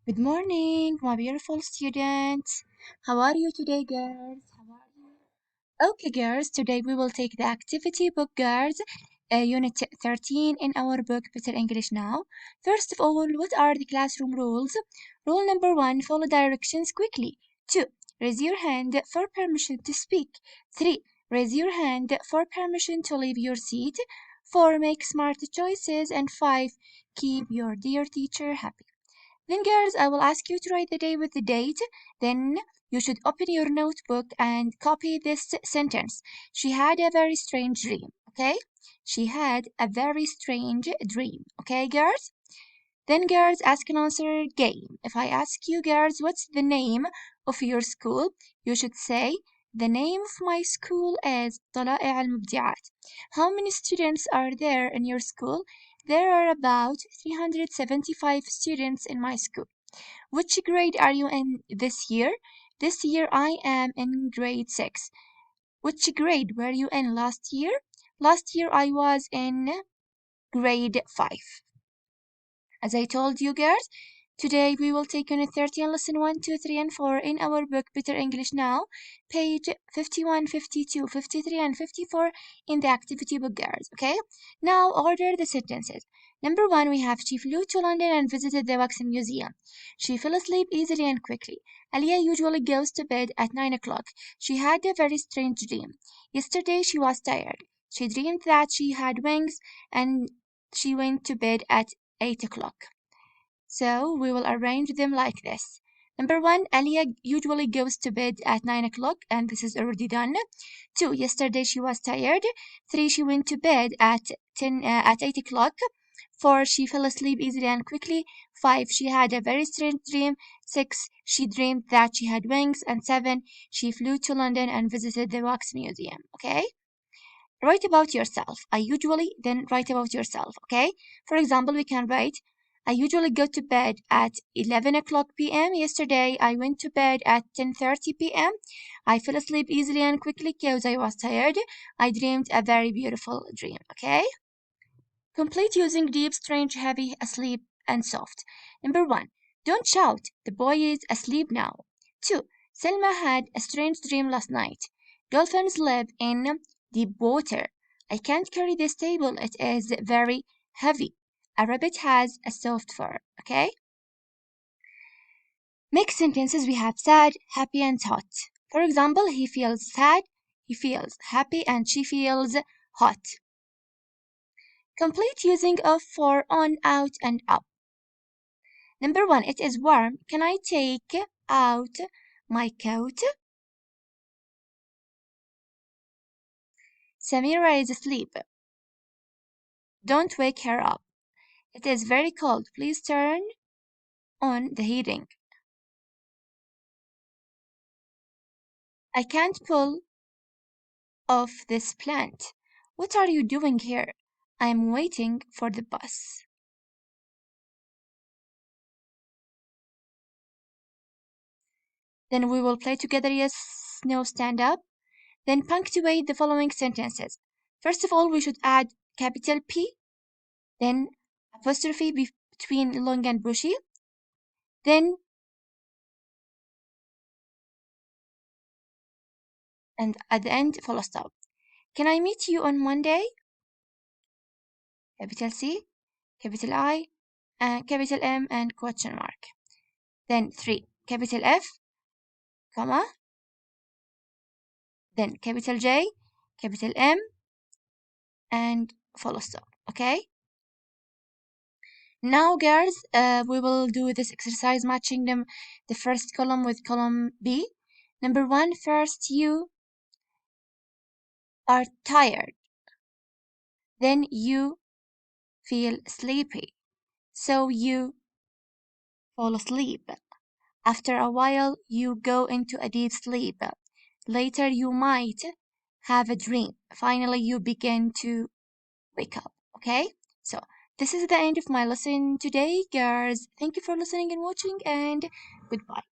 Good morning, my beautiful students. How are you today, girls? How are you? Okay, girls, today we will take the activity book, girls, unit 13 in our book, Better English Now. First of all, what are the classroom rules? Rule number 1, follow directions quickly. 2, raise your hand for permission to speak. 3, raise your hand for permission to leave your seat. 4, make smart choices. And 5, keep your dear teacher happy. Then, girls, I will ask you to write the day with the date. Then you should open your notebook and copy this sentence. She had a very strange dream. Okay? She had a very strange dream. Okay, girls? Then, girls, ask and answer game. If I ask you, girls, what's the name of your school? You should say, the name of my school is طلائع المبدعات. How many students are there in your school? There are about 375 students in my school. Which grade are you in this year? This year I am in grade 6. Which grade were you in last year? Last year I was in grade 5. As I told you, girls, today we will take unit 13, lesson 1, 2, 3, and 4 in our book Better English Now, page 51, 52, 53, and 54 in the activity book, girls. Okay? Now order the sentences. Number 1, we have she flew to London and visited the Wax Museum. She fell asleep easily and quickly. Alia usually goes to bed at 9 o'clock. She had a very strange dream. Yesterday she was tired. She dreamed that she had wings and she went to bed at 8 o'clock. So we will arrange them like this. Number 1, Alia usually goes to bed at 9 o'clock, and this is already done. 2, yesterday she was tired. 3, she went to bed at 8 o'clock. 4, she fell asleep easily and quickly. 5, she had a very strange dream. 6, she dreamed that she had wings. And 7, she flew to London and visited the Wax Museum. Okay? Write about yourself. I usually, then write about yourself. Okay? For example, we can write, I usually go to bed at 11 o'clock p.m. Yesterday, I went to bed at 10:30 p.m. I fell asleep easily and quickly because I was tired. I dreamed a very beautiful dream. Okay? Complete using deep, strange, heavy, asleep, and soft. Number 1. Don't shout. The boy is asleep now. 2. Selma had a strange dream last night. Dolphins live in deep water. I can't carry this table. It is very heavy. A rabbit has a soft fur. Okay? Mixed sentences we have sad, happy, and hot. For example, he feels sad, he feels happy, and she feels hot. Complete using of for on, out, and up. Number 1, it is warm. Can I take out my coat? Samira is asleep. Don't wake her up. It is very cold. Please turn on the heating. I can't pull off this plant. What are you doing here? I am waiting for the bus. Then we will play together. Yes, no, stand up. Then punctuate the following sentences. First of all, we should add capital P, then apostrophe between long and bushy, then and at the end, full stop. Can I meet you on Monday? Capital C, capital I, and capital M, and question mark. Then 3, capital F, comma, then capital J, capital M, and full stop. Okay? Now, girls, we will do this exercise matching the first column with column B. Number 1, first you are tired. Then you feel sleepy. So you fall asleep. After a while, you go into a deep sleep. Later, you might have a dream. Finally, you begin to wake up. Okay? So, this is the end of my lesson today, girls. Thank you for listening and watching, and goodbye.